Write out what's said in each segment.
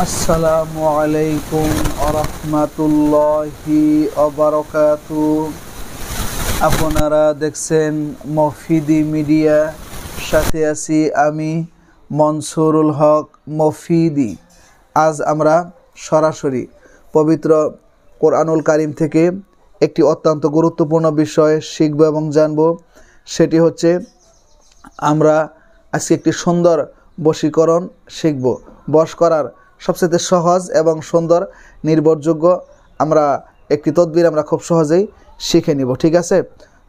আসসালামু আলাইকুম আরহামাতুল্লাহি ওয়াবারাকাতু। আপনারা দেখছেন মফিদি মিডিয়া, সাথে আছি আমি মনসুরুল হক মফিদি। আজ আমরা সরাসরি পবিত্র কোরআনুল কারীম থেকে একটি অত্যন্ত গুরুত্বপূর্ণ বিষয় শিখব এবং জানব। সেটি হচ্ছে আমরা আজকে একটি সুন্দর বশীকরণ শিখব। বশ করার সবচেয়ে সহজ এবং সুন্দর নির্ভরযোগ্য আমরা একটি তদবির আমরা খুব সহজেই শিখে নিব, ঠিক আছে?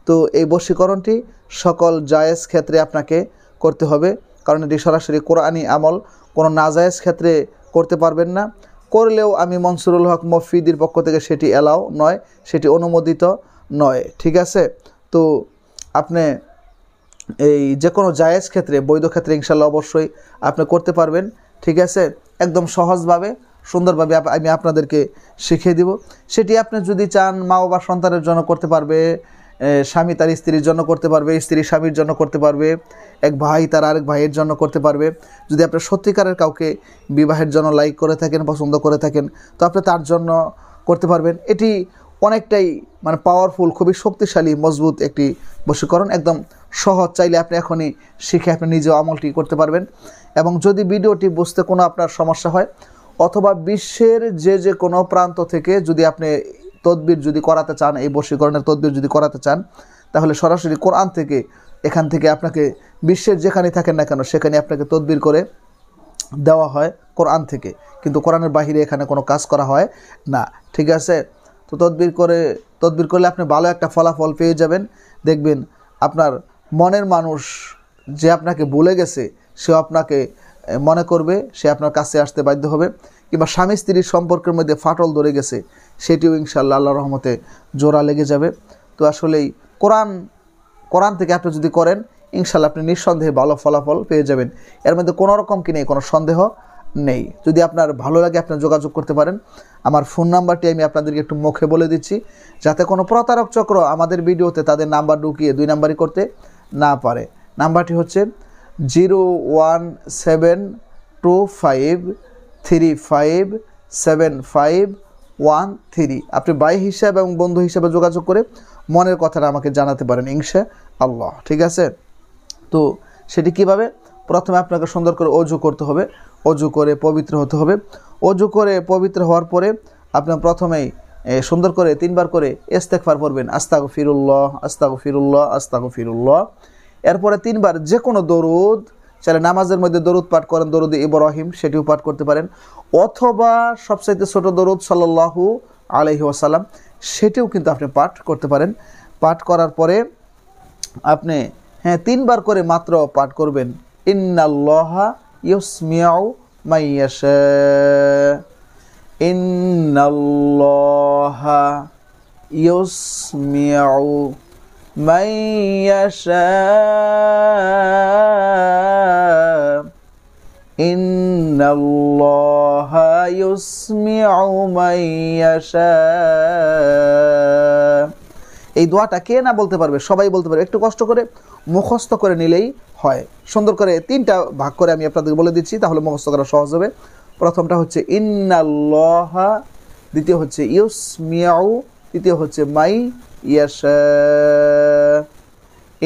তো এই বশীকরণটি সকল জায়েজ ক্ষেত্রে আপনাকে করতে হবে, কারণ এটি সরাসরি কোরআনী আমল, কোনো নাজায়েজ ক্ষেত্রে করতে পারবেন না। করলেও আমি মনসুরুল হক মফিদির পক্ষ থেকে সেটি এলাও নয়, সেটি অনুমোদিত নয়, ঠিক আছে? তো আপনি এই যে কোনো জায়েজ ক্ষেত্রে, বৈধ ক্ষেত্রে ইনশাল্লাহ অবশ্যই আপনি করতে পারবেন, ঠিক আছে? একদম সহজভাবে সুন্দরভাবে আমি আপনাদেরকে শিখিয়ে দিব। সেটি আপনি যদি চান মা বাবা সন্তানের জন্য করতে পারবে, স্বামী তার স্ত্রীর জন্য করতে পারবে, স্ত্রী স্বামীর জন্য করতে পারবে, এক ভাই তার আরেক ভাইয়ের জন্য করতে পারবে। যদি আপনি সত্যিকারের কাউকে বিবাহের জন্য লাইক করে থাকেন, পছন্দ করে থাকেন, তো আপনি তার জন্য করতে পারবেন। এটি অনেকটাই পাওয়ারফুল, খুবই শক্তিশালী মজবুত একটি বশীকরণ, একদম সহজ। চাইলে আপনি এখনই শিখে আপনি নিজেও আমলটি করতে পারবেন। এবং যদি ভিডিওটি বুঝতে কোনো আপনার সমস্যা হয়, অথবা বিশ্বের যে কোনো প্রান্ত থেকে যদি আপনি তদবির যদি করাতে চান, এই বশীকরণের তদবির যদি করাতে চান, তাহলে সরাসরি কোরআন থেকে, এখান থেকে আপনাকে বিশ্বের যেখানে থাকেন না কেন সেখানে আপনাকে তদবির করে দেওয়া হয় কোরআন থেকে, কিন্তু কোরআনের বাহিরে এখানে কোনো কাজ করা হয় না, ঠিক আছে? তো তদবির করলে আপনি ভালো একটা ফলাফল পেয়ে যাবেন। দেখবেন আপনার মনের মানুষ যে আপনাকে ভুলে গেছে, সে আপনাকে মনে করবে, সে আপনার কাছে আসতে বাধ্য হবে। কিংবা স্বামী স্ত্রীর সম্পর্কের মধ্যে ফাটল ধরে গেছে, সেটিও ইনশাআল্লাহ আল্লাহর রহমতে জোড়া লেগে যাবে। তো আসলেই কোরআন থেকে আপনি যদি করেন, ইনশাআল্লাহ আপনি নিঃসন্দেহে ভালো ফলাফল পেয়ে যাবেন। এর মধ্যে কোনো রকম কি নেই, কোনো সন্দেহ নেই। যদি আপনার ভালো লাগে আপনি যোগাযোগ করতে পারেন। আমার ফোন নাম্বারটি আমি আপনাদেরকে একটু মুখে বলে দিচ্ছি, যাতে কোনো প্রতারক চক্র আমাদের ভিডিওতে তাদের নাম্বার ঢুকিয়ে 2 নাম্বারই করতে না পারে। নাম্বারটি হচ্ছে 01725357513। আপনি ভাই হিসাবে এবং বন্ধু হিসাবে যোগাযোগ করে মনের কথাটা আমাকে জানাতে পারেন ইনশাআল্লাহ, ঠিক আছে? তো সেটি কিভাবে? প্রথমে আপনাকে সুন্দর করে অজু করতে হবে, অজু করে পবিত্র হতে হবে। অজু করে পবিত্র হওয়ার পরে আপনি প্রথমেই সুন্দর করে 3 বার করে ইস্তেগফার পড়বেন, আস্তাগফিরুল্লাহ আস্তাগফিরুল্লাহ আস্তাগফিরুল্লাহ। এরপরে 3 বার যে কোনো দরুদ, চাইলে নামাজের মধ্যে দরুদ পাঠ করেন, দরুদ ইব্রাহিম, সেটিও পাঠ করতে পারেন, অথবা সবচাইতে ছোট দরুদ সাল্লাল্লাহু আলাইহি ওয়াসাল্লাম, সেটিও কিন্তু আপনি পাঠ করতে পারেন। পাঠ করার পরে আপনি 3 বার করে মাত্র পাঠ করবেন, ইন্নাল্লাহা ইউসমিউ মাইয়াশা, ইন্নাল্লাহা ইউসমিউ মাইয়াশা, ইন্নাল্লাহা ইউসমিউ মাইয়াশা। এই দোয়াটা কে না বলতে পারবে? সবাই বলতে পারবে। একটু কষ্ট করে মুখস্থ করে নিলেই হয়। সুন্দর করে 3টা ভাগ করে আমি আপনাদের বলে দিচ্ছি, তাহলে মুখস্থ করা সহজ হবে। প্রথমটা হচ্ছে ইন্নাল্লাহা, দ্বিতীয় হচ্ছে ইউসমিউ, তৃতীয় হচ্ছে মাই ইয়াশা।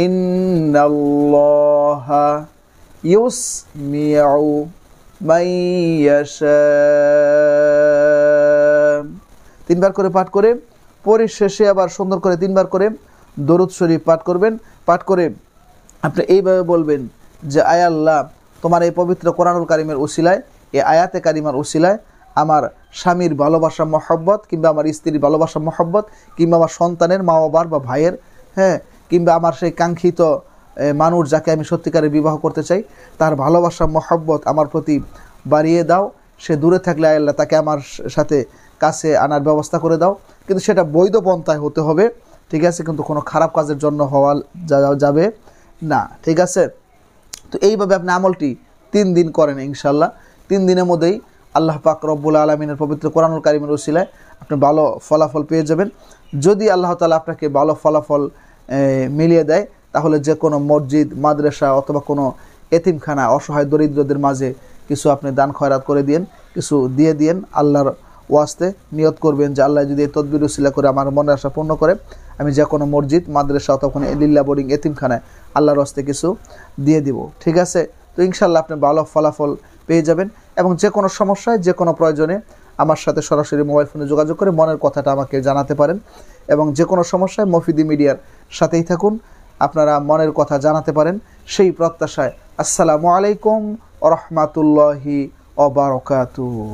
ইন্নাল্লাহা ইউসমিউ মাই ইয়াশা। 3 বার করে পাঠ করে পরিশেষে আবার সুন্দর করে 3 বার করে দরুদ শরীফ পাঠ করবেন। পাঠ করে আপনি এইভাবে বলবেন যে, আয় আল্লাহ, তোমার এই পবিত্র কোরআনুল কারীমের উসিলায়, এই আয়াতে কারিমার উসিলায় আমার স্বামীর ভালোবাসা মহব্বত, কিংবা আমার স্ত্রীর ভালোবাসা মহব্বত, কিংবা আমার সন্তানের, মা বাবার বা ভাইয়ের, কিংবা আমার সেই কাঙ্ক্ষিত মানুষ যাকে আমি সত্যিকারে বিবাহ করতে চাই, তার ভালোবাসা মহব্বত আমার প্রতি বাড়িয়ে দাও। সে দূরে থাকলে আয় আল্লাহ তাকে আমার সাথে কাছে আনার ব্যবস্থা করে দাও, কিন্তু সেটা বৈধ পন্থায় হতে হবে, ঠিক আছে? কিন্তু কোনো খারাপ কাজের জন্য হওয়া যাবে না, ঠিক আছে? তো এইভাবে আপনি আমলটি 3 দিন করেন, ইনশাআল্লাহ 3 দিনের মধ্যেই আল্লাহ পাক রব্বুল আলামিনের পবিত্র কোরআনুল কারীমের উসিলায় আপনি ভালো ফলাফল পেয়ে যাবেন। যদি আল্লাহ তাআলা আপনাকে ভালো ফলাফল মিলিয়ে দেয়, তাহলে যে কোনো মসজিদ, মাদ্রাসা অথবা কোনো এতিমখানা, অসহায় দরিদ্রদের মাঝে কিছু আপনি দান খয়রাত করে দিন। কিছু দিয়ে দিয়েন আল্লাহর ওয়াস্তে। নিয়ত করবেন যে আল্লাহ যদি এই তদবির উসিলা করে আমার মনের আশা পূর্ণ করে, আমি যে কোনো মসজিদ, মাদ্রাসা অথবা লিল্লা বোর্ডিং, এতিমখানায় আল্লাহর ওয়াস্তে কিছু দিয়ে দিব। ঠিক আছে? তো ইনশাল্লাহ আপনি ভালো ফলাফল পেয়ে যাবেন। এবং যে কোনো সমস্যায়, যে কোনো প্রয়োজনে আমার সাথে সরাসরি মোবাইল ফোনে যোগাযোগ করে মনের কথাটা আমাকে জানাতে পারেন। এবং যে কোনো সমস্যায় মফিদি মিডিয়ার সাথেই থাকুন, আপনারা মনের কথা জানাতে পারেন, সেই প্রত্যাশায় আসসালামু আলাইকুম ওয়া রাহমাতুল্লাহি ওয়া বারাকাতুহু।